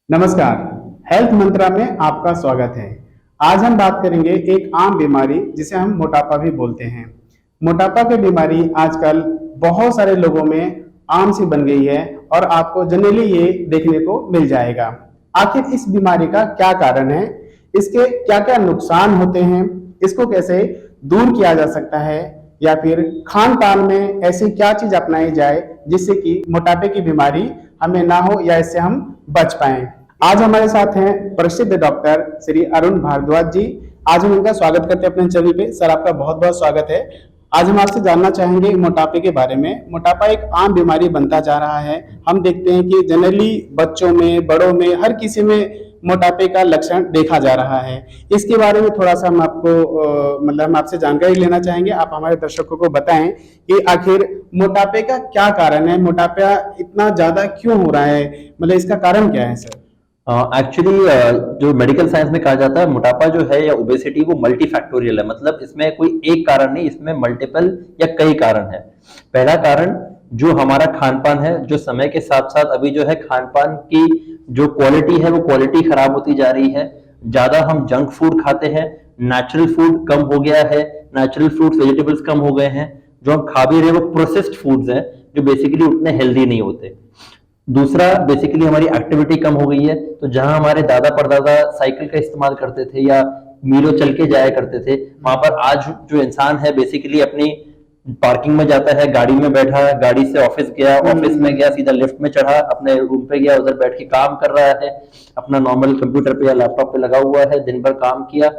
नमस्कार। हेल्थ मंत्रा में आपका स्वागत है। आज हम बात करेंगे एक आम बीमारी जिसे हम मोटापा भी बोलते हैं। मोटापा की बीमारी आजकल बहुत सारे लोगों में आम सी बन गई है और आपको जनरली ये देखने को मिल जाएगा। आखिर इस बीमारी का क्या कारण है, इसके क्या क्या नुकसान होते हैं, इसको कैसे दूर किया जा सकता है या फिर खान पान में ऐसी क्या चीज अपनाई जाए जिससे कि मोटापे की बीमारी हमें ना हो या इससे हम बच पाएं। आज हमारे साथ हैं प्रसिद्ध डॉक्टर श्री अरुण भारद्वाज जी। आज हम इनका स्वागत करते हैं अपने चैनल पे। सर, आपका बहुत बहुत स्वागत है। आज हम आपसे जानना चाहेंगे मोटापे के बारे में। मोटापा एक आम बीमारी बनता जा रहा है। हम देखते हैं कि जनरली बच्चों में, बड़ों में, हर किसी में मोटापे का लक्षण देखा जा रहा है। इसके बारे में थोड़ा सा हम आपको हम आपसे जानकारी लेना चाहेंगे। आप हमारे दर्शकों को बताएं कि आखिर मोटापे का क्या कारण है, मोटापा इतना ज्यादा क्यों हो रहा है, मतलब इसका कारण क्या है सर? एक्चुअली जो मेडिकल साइंस में कहा जाता है, मोटापा जो है या ओबेसिटी वो मल्टी फैक्टोरियल है। मतलब इसमें कोई एक कारण नहीं, इसमें मल्टीपल या कई कारण है। पहला कारण जो हमारा खान पान है, जो समय के साथ साथ अभी जो है खान पान की जो क्वालिटी है वो क्वालिटी खराब होती जा रही है। ज्यादा हम जंक फूड खाते हैं, नेचुरल फूड कम हो गया है, नेचुरल फ्रूट्स वेजिटेबल्स कम हो गए हैं। जो हम खा भी रहे हैं वो प्रोसेस्ड फूड्स हैं जो बेसिकली उतने हेल्दी नहीं होते। दूसरा बेसिकली हमारी एक्टिविटी कम हो गई है। तो जहां हमारे दादा परदादा साइकिल का इस्तेमाल करते थे या मीलों चल के जाया करते थे, वहां पर आज जो इंसान है बेसिकली अपनी पार्किंग में जाता है, गाड़ी में बैठा, गाड़ी से ऑफिस गया, ऑफिस में गया, सीधा लिफ्ट में चढ़ा, अपने रूम पे गया, उधर बैठ के काम कर रहा है, अपना नॉर्मल कंप्यूटर पे या लैपटॉप पे लगा हुआ है, दिन भर काम किया।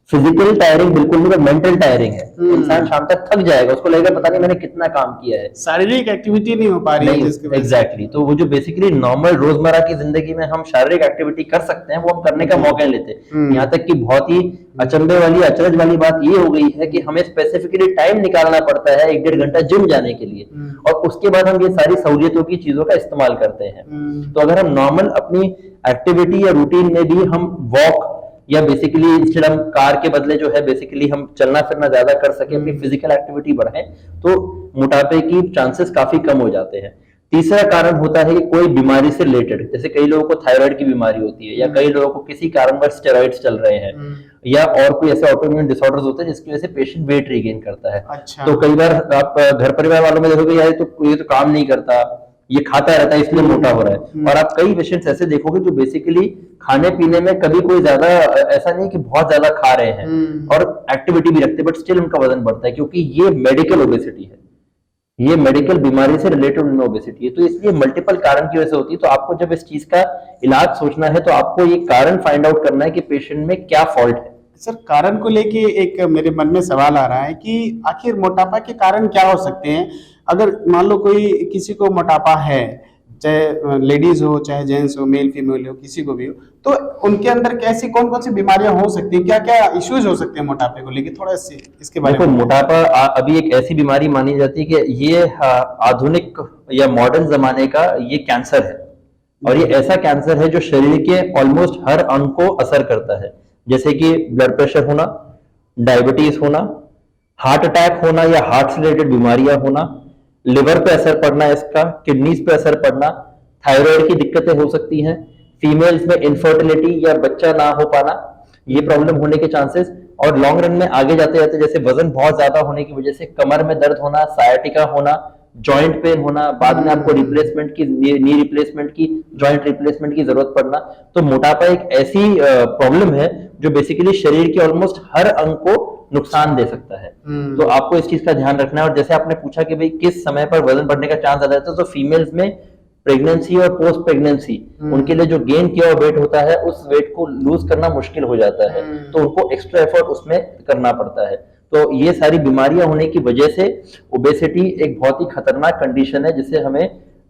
फिजिकल टायरिंग बिल्कुल नहीं, मेंटल टायरिंग है। इंसान शाम तक थक जाएगा, उसको लगेगा पता नहीं मैंने कितना काम किया है, शारीरिक एक्टिविटी नहीं हो पा रही है जिसकी वजह से। एग्जैक्टली। तो वो जो बेसिकली नॉर्मल रोजमर्रा की जिंदगी में हम शारीरिक एक्टिविटी कर सकते हैं वो हम करने का मौका नहीं लेते। यहाँ तक कि बहुत ही अचंभे वाली, अचरज वाली बात ये हो गई है कि हमें स्पेसिफिकली टाइम निकालना पड़ता है 1-1.5 घंटा जिम जाने के लिए, और उसके बाद हम ये सारी सहूलियतों की चीजों का इस्तेमाल करते हैं। तो अगर हम नॉर्मल अपनी एक्टिविटी या रूटीन में भी हम वॉक या बेसिकली इंस्टेड हम कार के बदले जो है बेसिकली हम चलना फिरना ज्यादा कर सके, अपनी फिजिकल एक्टिविटी बढ़ाएं, तो मोटापे की चांसेस काफी कम हो जाते हैं। तीसरा कारण होता है कि कोई बीमारी से रिलेटेड, जैसे कई लोगों को थायराइड की बीमारी होती है, या कई लोगों को किसी कारणवश स्टेरॉइड्स चल रहे हैं, या और कोई ऐसे ऑटोइम्यून डिसऑर्डर्स होते हैं जिसकी वजह से पेशेंट वेट रिगेन करता है। अच्छा। तो कई बार आप घर परिवार वालों में देखोगे यार ये तो काम नहीं करता, ये खाता रहता है इसलिए मोटा हो रहा है। और आप कई पेशेंट्स ऐसे देखोगे जो बेसिकली खाने पीने में कभी कोई ज्यादा ऐसा नहीं कि बहुत ज्यादा खा रहे हैं और एक्टिविटी भी रखते, बट स्टिल उनका वजन बढ़ता है, क्योंकि ये मेडिकल ओबेसिटी है, ये मेडिकल बीमारी से रिलेटेड उनमें ओबेसिटी है। तो इसलिए मल्टीपल कारण की वजह से होती है। तो आपको जब इस चीज का इलाज सोचना है तो आपको ये कारण फाइंड आउट करना है कि पेशेंट में क्या फॉल्ट है। सर, कारण को लेके एक मेरे मन में सवाल आ रहा है कि आखिर मोटापा के कारण क्या हो सकते हैं। अगर मान लो कोई किसी को मोटापा है, चाहे लेडीज हो, चाहे जेंट्स हो, मेल फीमेल हो, किसी को भी हो, तो उनके अंदर कैसी कौन कौन सी बीमारियां हो सकती हैं, क्या क्या इश्यूज हो सकते हैं मोटापे को लेके, थोड़ा इसके बारे देखो, में। मोटापा अभी एक ऐसी बीमारी मानी जाती है कि ये आधुनिक या मॉडर्न जमाने का ये कैंसर है, और ये ऐसा कैंसर है जो शरीर के ऑलमोस्ट हर अंग को असर करता है, जैसे कि ब्लड प्रेशर होना, डायबिटीज होना, हार्ट अटैक होना या हार्ट से रिलेटेड बीमारियां होना, लिवर पे असर पड़ना, इसका किडनीज पे असर पड़ना, थायराइड की दिक्कतें हो सकती हैं, फीमेल्स में इनफर्टिलिटी या बच्चा ना हो पाना, ये प्रॉब्लम होने के चांसेस, और लॉन्ग रन में आगे जाते जाते जैसे वजन बहुत ज्यादा होने की वजह से कमर में दर्द होना, सायाटिका होना, जॉइंट पेन होना, बाद में आपको रिप्लेसमेंट की, नी रिप्लेसमेंट की, जॉइंट रिप्लेसमेंट की जरूरत पड़ना। तो मोटापा एक ऐसी प्रॉब्लम है जो बेसिकली शरीर के ऑलमोस्ट हर अंग को नुकसान दे सकता है। तो आपको इस चीज का ध्यान रखना है। और जैसे आपने पूछा कि भाई किस समय पर वजन बढ़ने का चांस ज्यादा रहता है, तो फीमेल्स में प्रेगनेंसी और पोस्ट प्रेगनेंसी उनके लिए जो गेन किया हुआ वेट होता है उस वेट को लूज करना मुश्किल हो जाता है, तो उनको एक्स्ट्रा एफर्ट उसमें करना पड़ता है। तो ये सारी बीमारियां होने की वजह से ओबेसिटी एक बहुत ही खतरनाक कंडीशन है, जिसे हमें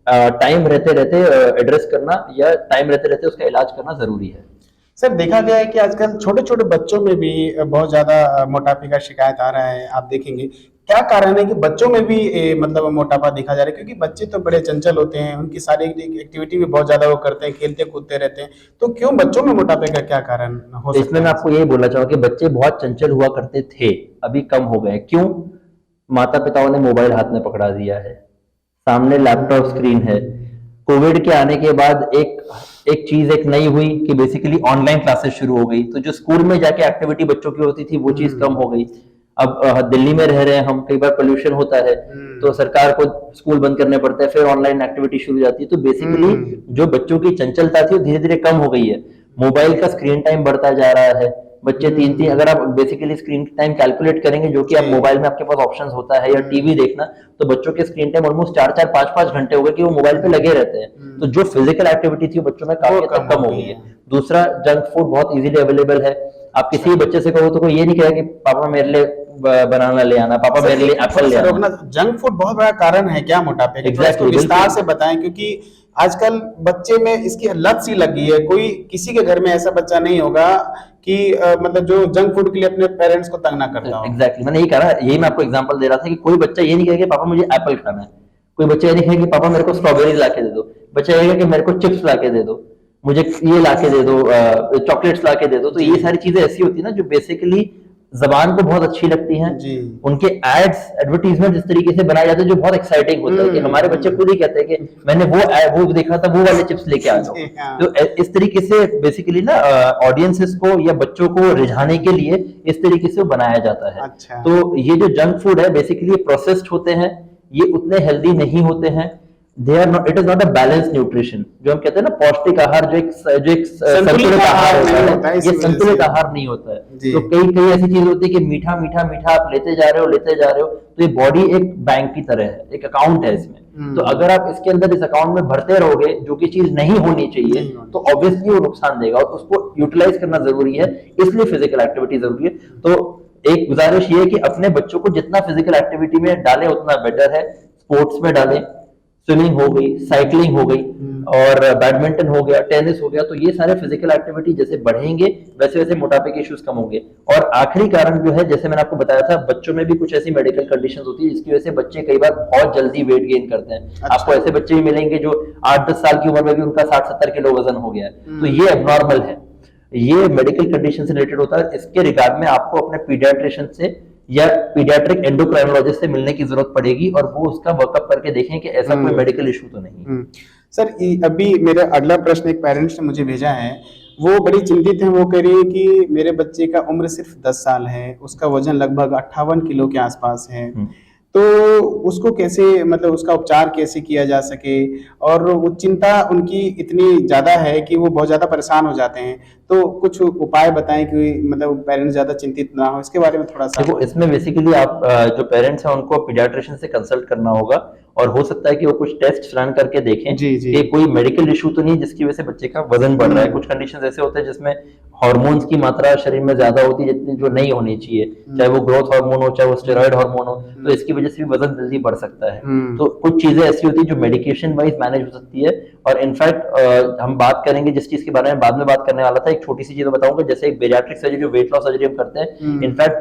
टाइम रहते रहते एड्रेस करना या टाइम रहते रहते उसका इलाज करना जरूरी है। सर, देखा गया है कि आजकल छोटे छोटे बच्चों में भी बहुत ज्यादा मोटापे का शिकायत आ रहा है। आप देखेंगे क्या कारण है कि बच्चों में भी मतलब मोटापा देखा जा रहा है, क्योंकि बच्चे तो बड़े चंचल होते हैं, उनकी शारीरिक एक्टिविटी भी बहुत ज्यादा वो करते हैं, खेलते कूदते रहते हैं। तो क्यों बच्चों में मोटापे का क्या कारण हो सकता है? इसमें मैं आपको यही बोलना चाहूंगा कि बच्चे बहुत चंचल हुआ करते थे, अभी कम हो गए। क्यों? माता पिताओं ने मोबाइल हाथ में पकड़ा दिया है, सामने लैपटॉप स्क्रीन है, कोविड के आने के बाद एक चीज एक नई हुई कि बेसिकली ऑनलाइन क्लासेस शुरू हो गई, तो जो स्कूल में जाके एक्टिविटी बच्चों की होती थी वो चीज कम हो गई। अब दिल्ली में रह रहे हैं हम, कई बार पोल्यूशन होता है तो सरकार को स्कूल बंद करने पड़ते हैं, फिर ऑनलाइन एक्टिविटी शुरू हो जाती है। तो बेसिकली जो बच्चों की चंचलता थी वो धीरे धीरे कम हो गई है। मोबाइल का स्क्रीन टाइम बढ़ता जा रहा है, बच्चे तीन अगर आप बेसिकली स्क्रीन टाइम कैलकुलेट करेंगे, जो कि आप मोबाइल में आपके पास ऑप्शंस होता है, या टीवी देखना, तो बच्चों के स्क्रीन टाइम ऑलमोस्ट 4-4, 5-5 घंटे हो गए कि वो मोबाइल पे लगे रहते हैं। तो जो फिजिकल एक्टिविटी थी वो बच्चों में काफी हद तक कम हो गई है। दूसरा, जंक फूड बहुत इजीली अवेलेबल है। आप किसी भी बच्चे से कहो तो कोई ये नहीं कहेगा कि पापा मेरे लिए बनाना ले आना, पापा मेरे लिए एप्पल ले आना। जंक फूड बहुत बड़ा कारण है क्या मोटापे का? Exactly, विस्तार से बताएं, क्योंकि आजकल बच्चे में इसकी लत सी लगी है। कोई किसी के घर में ऐसा बच्चा नहीं होगा कि मतलब जो जंक फूड के लिए अपने पेरेंट्स को तंग ना करता हो। एग्जैक्टली, मैंने यही कहा, यही मैं आपको एग्जांपल दे रहा था कि कोई बच्चा ये नहीं कहेगा पापा मुझे एप्पल खाना है, कोई बच्चा ये नहीं कहेगा कि पापा मेरे को स्ट्रॉबेरीज ला के दे दो, बच्चा ये कहेगा कि मेरे को चिप्स ला के दे दो, मुझे ये ला के दे दो, चॉकलेट्स ला के दे दो। तो ये सारी चीजें ऐसी होती है ना जो बेसिकली जबान को बहुत अच्छी लगती हैं। उनके एड्स, एडवर्टीजमेंट इस तरीके से बनाए जाते हैं जो बहुत एक्साइटिंग होता है कि हमारे बच्चे खुद ही कहते हैं कि मैंने वो देखा था, वो वाले चिप्स लेके आ जाओ। तो इस तरीके से बेसिकली ना ऑडियंसेस को या बच्चों को रिझाने के लिए इस तरीके से बनाया जाता है। अच्छा। तो ये जो जंक फूड है बेसिकली प्रोसेस्ड होते हैं, ये उतने हेल्दी नहीं होते हैं। It is not a balance nutrition, जो हम कहते हैं ना पौष्टिक आहार, जो एक संतुलित आहार होता है, ये संतुलित आहार नहीं होता है। तो कई ऐसी चीज होती है कि मीठा मीठा मीठा आप लेते जा रहे हो, तो ये बॉडी एक बैंक की तरह है, एक अकाउंट है इसमें। तो अगर आप इसके अंदर इस अकाउंट में भरते रहोगे जो कि चीज नहीं होनी चाहिए, तो ऑब्वियसली वो नुकसान देगा और उसको यूटिलाइज करना जरूरी है, इसलिए फिजिकल एक्टिविटी जरूरी है। तो एक गुजारिश ये है कि अपने बच्चों को जितना फिजिकल एक्टिविटी में डालें उतना बेटर है। स्पोर्ट्स में डालें, स्विमिंग हो गई, साइकिलिंग हो गई, और बैडमिंटन हो गया, टेनिस हो गया। तो ये सारे फिजिकल एक्टिविटी जैसे बढ़ेंगे वैसे वैसे मोटापे के इश्यूज कम होंगे। और आखिरी कारण जो है, जैसे मैंने आपको बताया था, बच्चों में भी कुछ ऐसी मेडिकल कंडीशंस होती है जिसकी वजह से बच्चे कई बार बहुत जल्दी वेट गेन करते हैं। अच्छा। आपको ऐसे बच्चे भी मिलेंगे जो 8-10 साल की उम्र में भी उनका 60-70 किलो वजन हो गया है। तो ये एबनॉर्मल है, ये मेडिकल कंडीशन से रिलेटेड होता है। इसके रिगार्ड में आपको अपने पीडियाट्रिशियन से या पीडियाट्रिक एंडोक्राइनोलॉजिस्ट से मिलने की जरूरत पड़ेगी और वो उसका वर्कअप करके देखें कि ऐसा कोई मेडिकल इशू तो नहीं। सर, अभी मेरा अगला प्रश्न एक पेरेंट्स ने मुझे भेजा है, वो बड़ी चिंतित है। वो कह रही है कि मेरे बच्चे का उम्र सिर्फ 10 साल है, उसका वजन लगभग 58 किलो के आसपास है, तो उसको कैसे, मतलब उसका उपचार कैसे किया जा सके? और वो चिंता उनकी इतनी ज्यादा है कि वो बहुत ज्यादा परेशान हो जाते हैं। तो कुछ उपाय बताएं कि मतलब पेरेंट्स ज्यादा चिंतित ना हो, इसके बारे में थोड़ा सा। देखो, इसमें बेसिकली आप जो पेरेंट्स हैं उनको पीडियाट्रिशियन से कंसल्ट करना होगा, और हो सकता है कि वो कुछ टेस्ट रन करके देखें कि कोई मेडिकल इशू तो नहीं जिसकी वजह से बच्चे का वजन बढ़ रहा है। कुछ कंडीशंस ऐसे होते हैं जिसमें हार्मोन्स की मात्रा शरीर में ज्यादा होती है जितनी जो नहीं होनी चाहिए, चाहे वो ग्रोथ हार्मोन हो, चाहे वो स्टेरॉइड हार्मोन हो, तो इसकी वजह से भी वजन जल्दी बढ़ सकता है। तो कुछ चीजें ऐसी होती है जो मेडिकेशन वाइज मैनेज हो सकती है। और इनफैक्ट हम बात करेंगे जिस चीज के बारे में बाद में बात करने वाला था, एक छोटी सी चीज बताऊंगा। जैसे एक बेरियाट्रिक सर्जरी, जो वेट लॉस सर्जरी हम करते हैं, इनफैक्ट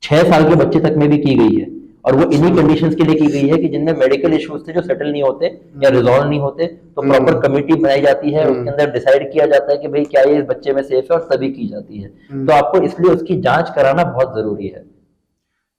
6 साल के बच्चे तक में भी की गई है, और वो इन्हीं कंडीशंस के लिए की गई है कि जिनमें मेडिकल इश्यूज थे जो सेटल नहीं होते या रिजॉल्व नहीं होते। तो प्रॉपर कमेटी बनाई जाती है, उसके अंदर डिसाइड किया जाता है कि भाई क्या ये इस बच्चे में सेफ है, और तभी की जाती है। तो आपको इसलिए उसकी जांच कराना बहुत जरूरी है।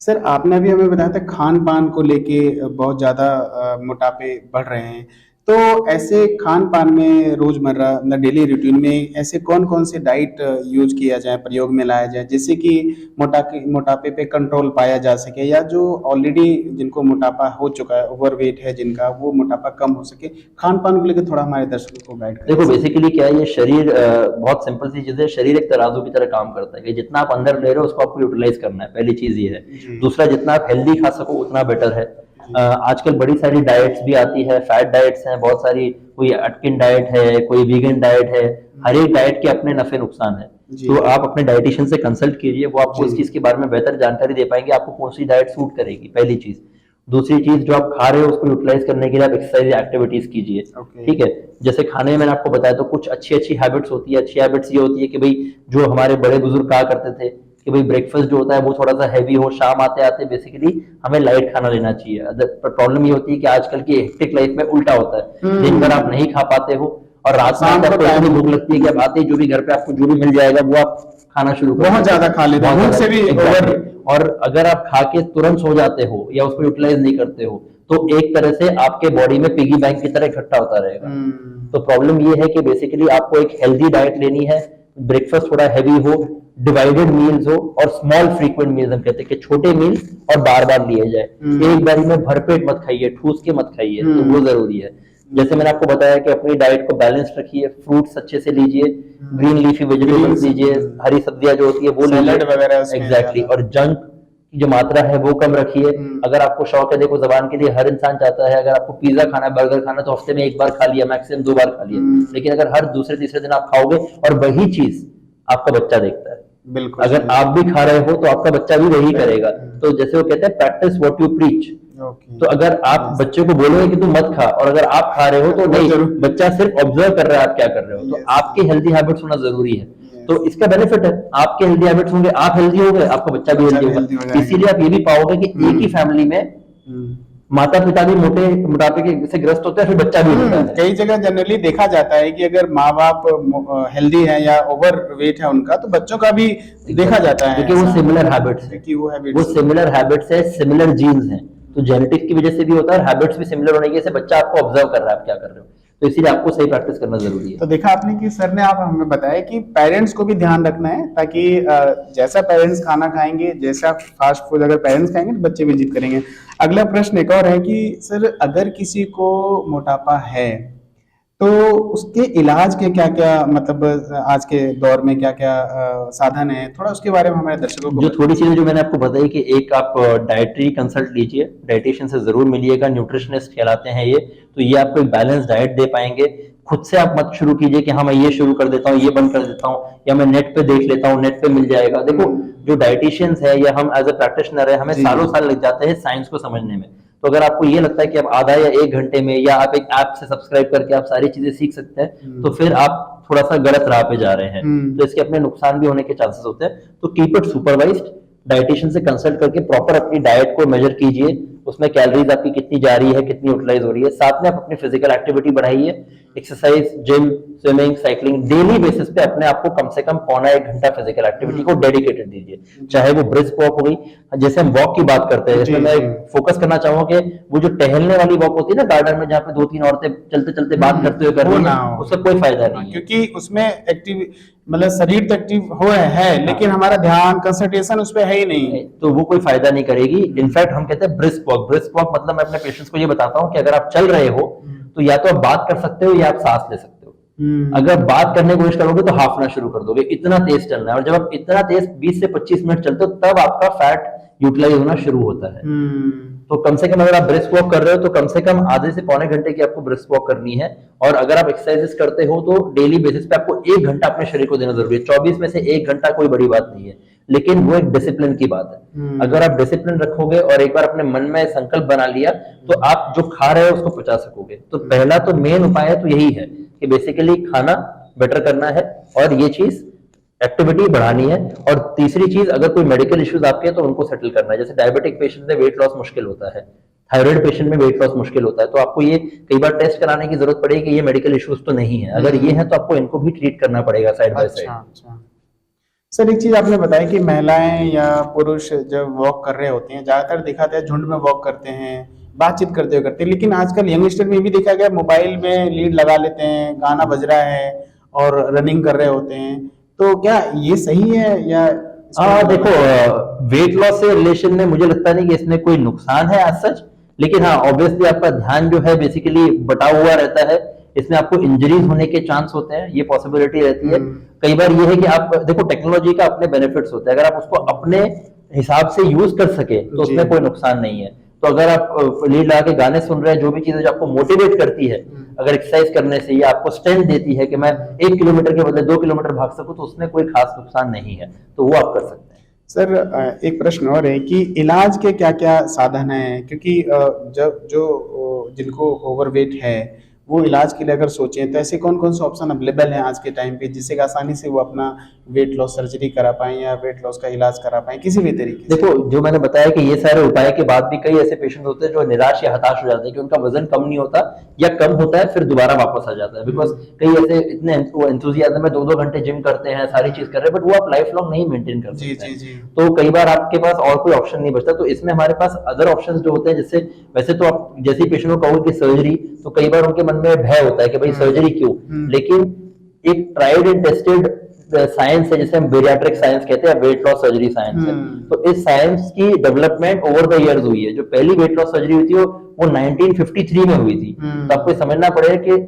सर, आपने अभी हमें बताया था खान पान को लेके बहुत ज्यादा मोटापे बढ़ रहे हैं, तो ऐसे खान पान में रोजमर्रा डेली रूटीन में ऐसे कौन कौन से डाइट यूज किया जाए, प्रयोग में लाया जाए, जिससे कि मोटापे पे कंट्रोल पाया जा सके, या जो ऑलरेडी जिनको मोटापा हो चुका है, ओवरवेट है जिनका, वो मोटापा कम हो सके? खान पान को लेकर थोड़ा हमारे दर्शकों को गाइड करें। देखो, बेसिकली क्या है, ये शरीर बहुत सिंपल सी चीज है। शरीर एक तराजू की तरह काम करता है कि जितना आप अंदर ले रहे हो उसको आपको यूटिलाइज करना है, पहली चीज ये है। दूसरा, जितना आप हेल्दी खा सको उतना बेटर है। आजकल बड़ी सारी डाइट्स भी आती है, फैट डाइट्स हैं बहुत सारी, कोई अटकिन डाइट है, कोई वीगन डाइट है। हर एक डाइट के अपने नफे नुकसान है। तो आप अपने डाइटिशियन से कंसल्ट कीजिए, वो आपको इस चीज के बारे में बेहतर जानकारी दे पाएंगे, आपको कौन सी डाइट सूट करेगी, पहली चीज। दूसरी चीज, जो आप खा रहे हो उसको यूटिलाइज करने के लिए आप एक्सरसाइज एक्टिविटीज कीजिए। ठीक है, जैसे खाने में मैंने आपको बताया, तो कुछ अच्छी अच्छी हैबिट्स होती है। अच्छी हैबिट्स ये होती है कि भाई जो हमारे बड़े बुजुर्ग कहा करते थे कि भाई ब्रेकफास्ट जो होता है वो थोड़ा सा हैवी हो, शाम आते आते बेसिकली हमें लाइट खाना लेना चाहिए। प्रॉब्लम ये होती है कि आजकल की हेक्टिक लाइफ में उल्टा होता है, दिन भर आप नहीं खा पाते हो, और रात में आपको इतनी भूख लगती है कि आप आते ही जो भी घर पे आपको जो भी मिल जाएगा वो आप खाना शुरू कर, बहुत ज्यादा खा लेते हैं, भूख से भी और अगर आप खा के तुरंत सो जाते हो या उसको यूटिलाइज नहीं करते हो तो एक तरह से आपके बॉडी में पिगी बैंक की तरह इकट्ठा होता रहेगा। तो प्रॉब्लम ये है कि बेसिकली आपको एक हेल्दी डाइट लेनी है, ब्रेकफास्ट थोड़ा हैवी हो, डिवाइडेड मील्स हो और स्मॉल फ्रीक्वेंट मील्स, हम कहते हैं कि छोटे मील्स और बार बार लिए जाए। एक बारी में भरपेट मत खाइए, ठूस के मत खाइए, तो वो जरूरी है। जैसे मैंने आपको बताया कि अपनी डाइट को बैलेंस रखिए, फ्रूट्स अच्छे से लीजिए, ग्रीन लीफी वेजिटेबल्स लीजिए, हरी सब्जियां जो होती है वो सैलेड वगैरह लीजिए, एग्जैक्टली। और जंक की जो मात्रा है वो कम रखिए। अगर आपको शौक है, देखो जबान के लिए हर इंसान चाहता है, अगर आपको पिज्जा खाना है, बर्गर खाना है, तो हफ्ते में एक बार खा लिया, मैक्सिमम 2 बार खा लिया। लेकिन अगर हर दूसरे तीसरे दिन आप खाओगे और वही चीज आपका बच्चा देखता है, बिल्कुल, अगर आप भी खा रहे हो तो आपका बच्चा भी वही करेगा। तो जैसे वो कहते हैं प्रैक्टिस व्हाट यू प्रीच। तो अगर आप बच्चे को बोलोगे कि तुम मत खा और अगर आप खा रहे हो तो नहीं, बच्चा सिर्फ ऑब्जर्व कर रहा है आप क्या कर रहे हो। तो आपकी हेल्दी हैबिट्स होना जरूरी है। तो इसका बेनिफिट है, आपके हेल्दी हैबिट्स होंगे, आप हेल्दी हो गए, आपका बच्चा भी हेल्दी होगा। इसीलिए आप ये भी पाओगे कि एक ही फैमिली में माता पिता भी मोटापे के से ग्रस्त होते हैं, फिर बच्चा भी होता है। कई जगह जनरली देखा जाता है कि अगर माँ बाप हेल्दी है या ओवर वेट है उनका, तो बच्चों का भी देखा जाता है, क्योंकि वो सिमिलर हैबिट्स है, वो सिमिलर हैबिट्स है, सिमिलर जीन्स हैं। तो जेनेटिक्स की वजह से भी होता है, हैबिट्स भी सिमिलर होने की वजह से बच्चा आपको ऑब्जर्व कर रहा है आप क्या कर रहे हो। तो इसीलिए आपको सही प्रैक्टिस करना जरूरी है। तो देखा आपने कि सर ने आप हमें बताया कि पेरेंट्स को भी ध्यान रखना है, ताकि जैसा पेरेंट्स खाना खाएंगे, जैसा फास्ट फूड अगर पेरेंट्स खाएंगे तो बच्चे भी जिद करेंगे। अगला प्रश्न एक और है कि सर अगर किसी को मोटापा है तो उसके इलाज के क्या क्या, मतलब आज के दौर में क्या क्या साधन है, थोड़ा उसके बारे में हमारे दर्शकों को जो थोड़ी चीजें जो मैंने आपको बताई कि एक आप डाइटरी कंसल्ट लीजिए, डाइटिशियन से जरूर मिलिएगा, न्यूट्रिशनिस्ट कहलाते हैं ये। तो ये आपको एक बैलेंस डाइट दे पाएंगे। खुद से आप मत शुरू कीजिए कि हाँ मैं ये शुरू कर देता हूँ, ये बंद कर देता हूँ, या मैं नेट पे देख लेता हूँ, नेट पे मिल जाएगा। देखो जो डाइटिशियंस है या हम एज ए प्रैक्टिशनर है, हमें सालों साल लग जाते हैं साइंस को समझने में। तो अगर आपको ये लगता है कि आप आधा या 1 घंटे में या आप एक ऐप से सब्सक्राइब करके आप सारी चीजें सीख सकते हैं, तो फिर आप थोड़ा सा गलत राह पे जा रहे हैं। तो इसके अपने नुकसान भी होने के चांसेस होते हैं। तो कीप इट सुपरवाइज्ड, डाइटिशियन से कंसल्ट करके प्रॉपर अपनी डाइट को मेजर कीजिए, उसमें कैलोरीज आपकी कितनी जा रही है, कितनी यूटिलाइज हो रही है। साथ में आप अपनी फिजिकल एक्टिविटी बढ़ाइए, exercise, gym, swimming, cycling, daily basis पे अपने आप को कम से कम पौना 1 घंटा फिजिकल एक्टिविटी को डेडिकेटेड दीजिए। चाहे वो ब्रिस्क वॉक हो गई, जैसे हम वॉक की बात करते हैं, इसमें मैं फोकस करना चाहूंगा कि वो जो टहलने वाली वॉक होती है ना गार्डन में, जहाँ पे 2-3 औरतें चलते चलते बात करते हुए कर रही हैं, उससे कोई फायदा नहीं है, क्योंकि उसमें एक्टिव मतलब शरीर तो एक्टिव हो है, लेकिन हमारा ध्यान कंसंट्रेशन उस पर है ही नहीं, तो वो कोई फायदा नहीं करेगी। इनफैक्ट हम कहते हैं ब्रिस्क वॉक। ब्रिस्क वॉक मतलब मैं अपने पेशेंट्स को ये बताता हूँ कि अगर आप चल रहे हो तो या तो आप बात कर सकते हो या आप सांस ले सकते हो। अगर बात करने की कोशिश करोगे तो हाफना शुरू कर दोगे, इतना तेज चलना है। और जब आप इतना तेज 20 से 25 मिनट चलते हो तब आपका फैट यूटिलाइज होना शुरू होता है। तो कम से कम अगर आप ब्रिस्क वॉक कर रहे हो तो कम से कम आधे से पौने घंटे की आपको ब्रिस्क वॉक करनी है। और अगर आप एक्सरसाइजेस करते हो तो डेली बेसिस पे आपको 1 घंटा अपने शरीर को देना जरूरी है। 24 में से 1 घंटा कोई बड़ी बात नहीं है, लेकिन वो एक डिसिप्लिन की बात है। अगर आप डिसिप्लिन रखोगे और एक बार अपने मन में संकल्प बना लिया तो आप जो खा रहे हो उसको पचा सकोगे। तो पहला तो मेन उपाय है तो यही है कि बेसिकली खाना बेटर करना है और ये चीज एक्टिविटी बढ़ानी है। और तीसरी चीज, अगर कोई मेडिकल इश्यूज आपके हैं तो उनको सेटल करना है। जैसे डायबिटिक पेशेंट में वेट लॉस मुश्किल होता है, थायराइड पेशेंट में वेट लॉस मुश्किल होता है, तो आपको ये कई बार टेस्ट कराने की जरूरत पड़ेगी कि ये मेडिकल इश्यूज तो नहीं है। अगर ये है तो आपको इनको भी ट्रीट करना पड़ेगा साइड बाय साइड। सर एक चीज आपने बताया कि महिलाएं या पुरुष जब वॉक कर रहे होते हैं, ज्यादातर देखा जाता है झुंड में वॉक करते हैं, बातचीत करते हुए करते हैं, लेकिन आजकल यंगस्टर में भी देखा गया मोबाइल में लीड लगा लेते हैं, गाना बज रहा है और रनिंग कर रहे होते हैं। तो क्या ये सही है या देखो वेट लॉस से रिलेशन में मुझे लगता नहीं कि इसमें कोई नुकसान है आज सच, लेकिन हाँ ऑब्वियसली आपका ध्यान जो है बेसिकली बटा हुआ रहता है, इसमें आपको इंजरीज होने के चांस होते हैं, ये पॉसिबिलिटी रहती है। कई बार ये है कि आप देखो टेक्नोलॉजी का अपने बेनिफिट्स होते हैं, अगर आप उसको अपने हिसाब से यूज कर सके तो उसमें कोई नुकसान नहीं है। तो अगर आप लीड लगा के गाने सुन रहे हैं, जो भी चीजें जो आपको मोटिवेट करती है, अगर एक्सरसाइज करने से या आपको स्ट्रेंथ देती है कि मैं 1 किलोमीटर के बदले 2 किलोमीटर भाग सकूं, तो उसमें कोई खास नुकसान नहीं है, तो वो आप कर सकते हैं। सर एक प्रश्न और है कि इलाज के क्या क्या साधन हैं, क्योंकि जब जो जिनको ओवरवेट है वो इलाज के लिए अगर सोचें तो ऐसे कौन कौन से ऑप्शन अवेलेबल हैं आज के टाइम पे, जिससे कि आसानी से वो अपना वेट लॉस सर्जरी करा पाएं या वेट लॉस का इलाज करा पाएं किसी भी तरीके से? देखो, जो मैंने बताया कि ये सारे उपाय के बाद भी कई ऐसे पेशेंट होते हैं जो निराश या हताश हो जाते हैं कि उनका वजन कम नहीं होता या कम होता है फिर दोबारा वापस आ जाता है। बिकॉज कई ऐसे इतने एंथुसियाज्म में 2-2 घंटे जिम करते हैं, सारी चीज कर रहे हैं, बट वो आप लाइफ लॉन्ग नहीं मेंटेन कर जी सकते जी हैं। जी। तो कई बार आपके पास और कोई ऑप्शन नहीं बचता, तो इसमें हमारे पास अदर ऑप्शंस जो होते हैं, जैसे वैसे तो आप जैसे ही पेशेंट को कहोगे कि सर्जरी, तो कई बार उनके मन में भय होता है कि भाई सर्जरी क्यों, लेकिन एक ट्राइड एंड टेस्टेड साइंस है जिसे हम बेरियाट्रिक साइंस कहते हैं, वेट लॉस सर्जरी साइंस है। तो इस साइंस की डेवलपमेंट ओवर द इयर्स हुई है। जो पहली वेट लॉस सर्जरी हुई थी वो 1953 में हुई थी। तो आपको समझना पड़ेगा कि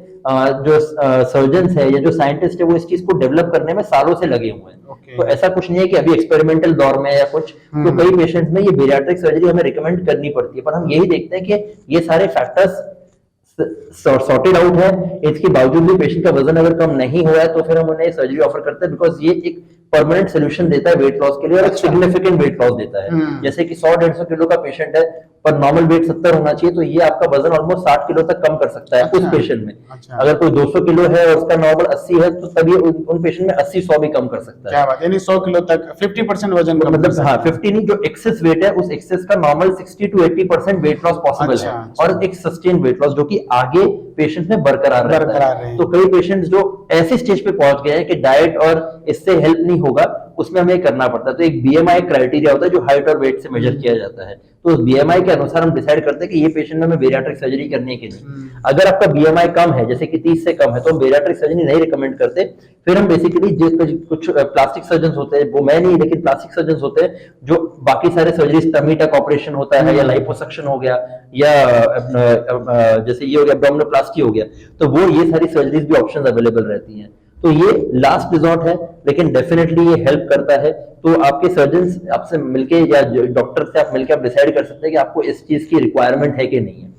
जो सर्जन्स है या जो साइंटिस्ट है वो इस चीज को डेवलप करने में सालों से लगे हुए हैं। Okay. तो ऐसा कुछ नहीं है कि अभी एक्सपेरिमेंटल दौर में है या कुछ। तो कई पेशेंट्स में ये बेरियाट्रिक सर्जरी हमें रिकमेंड करनी पड़ती है, पर हम यही देखते हैं कि ये सारे फैक्टर्स सॉर्टेड आउट है, इसके बावजूद भी पेशेंट का वजन अगर कम नहीं हुआ है तो फिर हम उन्हें सर्जरी ऑफर करते हैं, बिकॉज ये एक परमानेंट सोल्यूशन देता है वेट लॉस के लिए और एक सिग्निफिकेंट वेट लॉस देता है। जैसे कि 100-150 किलो का पेशेंट है पर नॉर्मल वेट 70 होना चाहिए, तो ये आपका वजन ऑलमोस्ट 60 किलो तक कम कर सकता है उस पेशेंट में। अगर कोई 200 किलो है और उसका नॉर्मल 80 है तो तभी उन पेशेंट में 80-100 भी कम कर सकता है। क्या बात, यानी 100 किलो तक 50% वजन कम कर मतलब सकता हाँ, है। 50 नहीं, जो एक्सेस वेट है उस एक्सेस का normal 60 to 80% weight loss possible है, और एक सस्टेन वेट लॉस जो कि आगे पेशेंट में बरकरार रहता है। तो कई पेशेंट्स जो ऐसे स्टेज पे पहुंच गए हैं कि डाइट और इससे हेल्प नहीं होगा, उसमें हमें करना पड़ता है। तो एक बीएमआई क्राइटेरिया होता है जो हाइट और वेट से मेजर किया जाता है। तो उस बीएमआई के अनुसार हम डिसाइड करते हैं कि ये पेशेंट में हमें बेरियाट्रिक सर्जरी करनी है कि नहीं। अगर आपका बीएमआई कम है, जैसे कि 30 से कम है, तो हम बेरियाट्रिक सर्जरी नहीं रिकमेंड करते। फिर हम बेसिकली कुछ प्लास्टिक सर्जन होते हैं, वो मैं नहीं लेकिन प्लास्टिक सर्जन होते हैं जो बाकी सारे सर्जरी, टमी टक ऑपरेशन होता है या लाइपोसक्शन हो गया या जैसे ये हो गया एब्डोमिनोप्लास्टी हो गया, तो वो ये सारी सर्जरीज भी ऑप्शन अवेलेबल रहती हैं। तो ये लास्ट रिजॉर्ट है, लेकिन डेफिनेटली ये हेल्प करता है। तो आपके सर्जन आपसे मिलके या डॉक्टर से आप मिलके आप डिसाइड कर सकते हैं कि आपको इस चीज की रिक्वायरमेंट है कि नहीं है।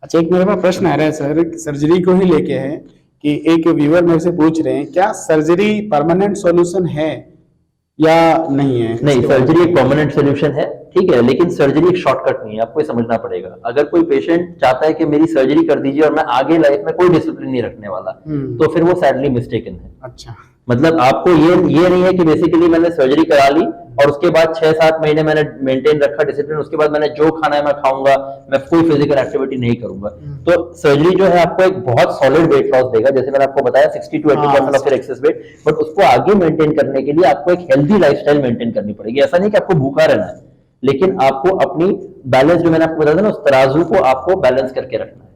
अच्छा, एक मेरे पास प्रश्न आ रहा है सर, सर्जरी को ही लेके है कि एक व्यूअर मेरे से पूछ रहे हैं क्या सर्जरी परमानेंट सॉल्यूशन है या नहीं है? नहीं, सर्जरी एक परमानेंट सोल्यूशन है, ठीक है, लेकिन सर्जरी एक शॉर्टकट नहीं है, आपको ये समझना पड़ेगा। अगर कोई पेशेंट चाहता है कि मेरी सर्जरी कर दीजिए और मैं आगे लाइफ में कोई डिसिप्लिन नहीं रखने वाला, तो फिर वो सैडली मिस्टेकन है। अच्छा, मतलब आपको ये नहीं है कि बेसिकली मैंने सर्जरी करा ली और उसके बाद 6-7 महीने मैंने मेंटेन रखा डिसिप्लिन, उसके बाद मैंने जो खाना है मैं खाऊंगा, मैं कोई फिजिकल एक्टिविटी नहीं करूंगा। तो सर्जरी जो है आपको एक बहुत सॉलिड वेट लॉस देगा, जैसे मैंने आपको बताया 60 to 80% of your access wait, but उसको आगे मेंटेन करने के लिए आपको एक हेल्दी लाइफस्टाइल मेंटेन करनी पड़ेगी। ऐसा नहीं कि आपको भूखा रहना है, लेकिन आपको अपनी बैलेंस, जो मैंने आपको बताया था ना, उस तराजू को आपको बैलेंस करके रखना है।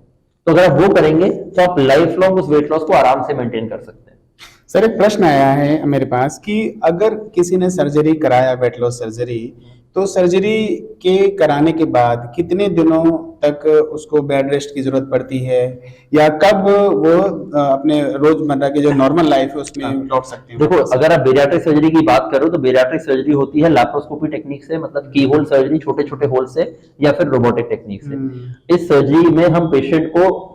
तो अगर आप वो करेंगे तो आप लाइफ लॉन्ग उस वेट लॉस को आराम से मेंटेन कर सकते हैं। सर एक प्रश्न आया है मेरे पास कि अगर किसी ने सर्जरी कराया, वेट लॉस सर्जरी, तो सर्जरी के कराने के बाद कितने दिनों तक उसको बेड रेस्ट की जरूरत पड़ती है, या कब वो अपने रोजमर्रा की जो नॉर्मल लाइफ है उसमें लौट सकते हैं? देखो, अगर आप बेरियाट्रिक सर्जरी की बात करो तो बेरियाट्रिक सर्जरी होती है लैप्रोस्कोपी टेक्निक से, मतलब की होल सर्जरी, छोटे छोटे होल से, या फिर रोबोटिक टेक्निक से। इस सर्जरी में हम पेशेंट को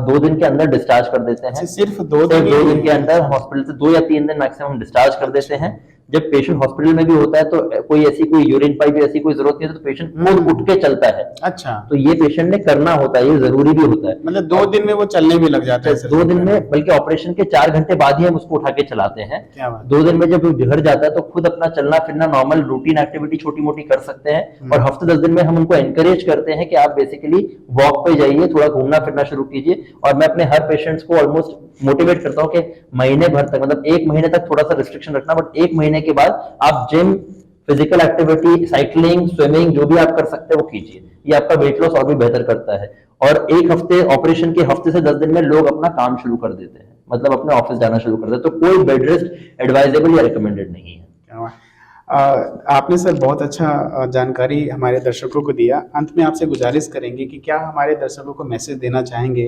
2 दिन के अंदर डिस्चार्ज कर देते हैं। सिर्फ 2 दिन के अंदर हॉस्पिटल से 2 या 3 दिन मैक्सिमम डिस्चार्ज कर देते हैं। जब पेशेंट हॉस्पिटल में भी होता है तो कोई यूरिन पाइप ऐसी कोई जरूरत नहीं है, तो पेशेंट खुद उठ के चलता है। अच्छा, तो ये पेशेंट ने करना होता है, ये जरूरी भी होता है। मतलब 2 दिन में वो चलने भी लग जाता है? 2 दिन में, बल्कि ऑपरेशन के 4 घंटे बाद ही हम उसको उठा के चलाते हैं। 2 दिन में जब वो घर जाता है तो खुद अपना चलना फिरना, नॉर्मल रूटीन एक्टिविटी छोटी मोटी कर सकते हैं। और हफ्ते 10 दिन में हम उनको एनकरेज करते हैं कि आप बेसिकली वॉक पे जाइए, थोड़ा घूमना फिरना शुरू कीजिए। और मैं अपने हर पेशेंट्स को ऑलमोस्ट मोटिवेट करता हूँ कि महीने भर तक, मतलब 1 महीने तक थोड़ा सा रिस्ट्रिक्शन रखना, बट 1 महीने के बाद आप gym, physical activity, cycling, swimming, जो भी आप कर सकते हैं वो कीजिए। ये आपका वेट लॉस और भी बेहतर करता है। और 1 हफ्ते, ऑपरेशन के हफ्ते से 10 दिन में लोग अपना काम शुरू कर देते हैं, मतलब अपने ऑफिस जाना शुरू कर देते हैं। तो कोई बेड रेस्ट एडवाइजेबल या रिकमेंडेड नहीं है। आपने सर बहुत अच्छा जानकारी हमारे दर्शकों को दिया। अंत में आपसे गुजारिश करेंगे कि क्या हमारे दर्शकों को मैसेज देना चाहेंगे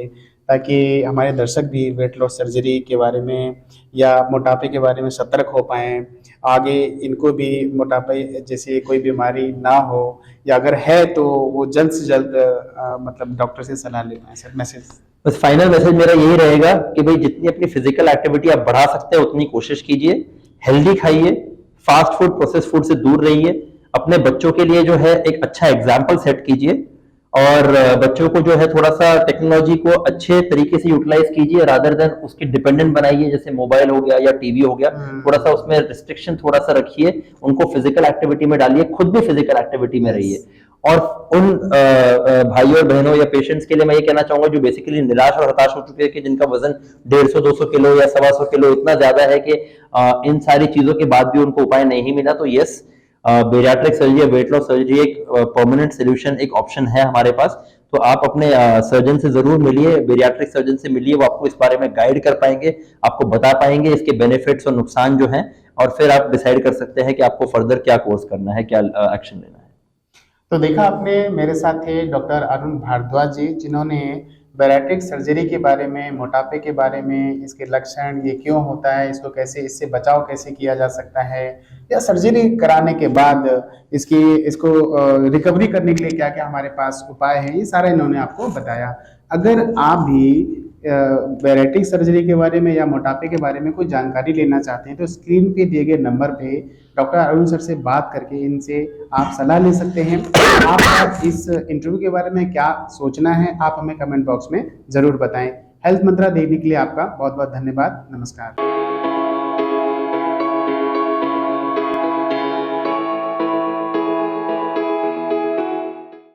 ताकि हमारे दर्शक भी वेट लॉस सर्जरी के बारे में या मोटापे के बारे में सतर्क हो पाएं, आगे इनको भी मोटापे जैसी कोई बीमारी ना हो, या अगर है तो वो जल्द से जल्द मतलब डॉक्टर से सलाह ले पाएं? Sir message. बस फाइनल मैसेज मेरा यही रहेगा कि भाई जितनी अपनी फिजिकल एक्टिविटी आप बढ़ा सकते हैं उतनी कोशिश कीजिए, हेल्दी खाइए, फास्ट फूड, प्रोसेस फूड से दूर रहिए, अपने बच्चों के लिए जो है एक अच्छा एग्जाम्पल सेट कीजिए, और बच्चों को जो है थोड़ा सा टेक्नोलॉजी को अच्छे तरीके से यूटिलाइज कीजिए, रादर देन उसकी डिपेंडेंट बनाइए, जैसे मोबाइल हो गया या टीवी हो गया। थोड़ा सा उसमें रिस्ट्रिक्शन थोड़ा सा रखिए, उनको फिजिकल एक्टिविटी में डालिए, खुद भी फिजिकल एक्टिविटी में रहिए। और उन भाइयों और बहनों या पेशेंट्स के लिए मैं ये कहना चाहूंगा जो बेसिकली निराश और हताश हो चुके हैं कि जिनका वजन 150-200 किलो या 125 किलो इतना ज्यादा है कि इन सारी चीजों के बाद भी उनको उपाय नहीं मिला, तो यस, बेरियाट्रिक सर्जरी या वेट लॉस सर्जरी एक परमानेंट सोल्यूशन, एक ऑप्शन है हमारे पास। तो आप अपने सर्जन से जरूर मिलिए, बेरियाट्रिक सर्जन से मिलिए, वो आपको इस बारे में गाइड कर पाएंगे, आपको बता पाएंगे इसके बेनिफिट्स और नुकसान जो हैं, और फिर आप डिसाइड कर सकते हैं कि आपको फर्दर क्या कोर्स करना है, क्या एक्शन लेना है। तो देखा आपने, मेरे साथ थे डॉक्टर अरुण भारद्वाज जी, जिन्होंने बैरिएट्रिक सर्जरी के बारे में, मोटापे के बारे में, इसके लक्षण, ये क्यों होता है, इसको कैसे, इससे बचाव कैसे किया जा सकता है, या सर्जरी कराने के बाद इसको रिकवरी करने के लिए क्या क्या हमारे पास उपाय हैं, ये सारा इन्होंने आपको बताया। अगर आप भी बैरिएट्रिक सर्जरी के बारे में या मोटापे के बारे में कोई जानकारी लेना चाहते हैं तो स्क्रीन पे दिए गए नंबर पे डॉक्टर अरुण सर से बात करके इनसे आप सलाह ले सकते हैं। आप इस इंटरव्यू के बारे में क्या सोचना है, आप हमें कमेंट बॉक्स में जरूर बताएं। हेल्थ मंत्रा देखने के लिए आपका बहुत बहुत धन्यवाद। नमस्कार।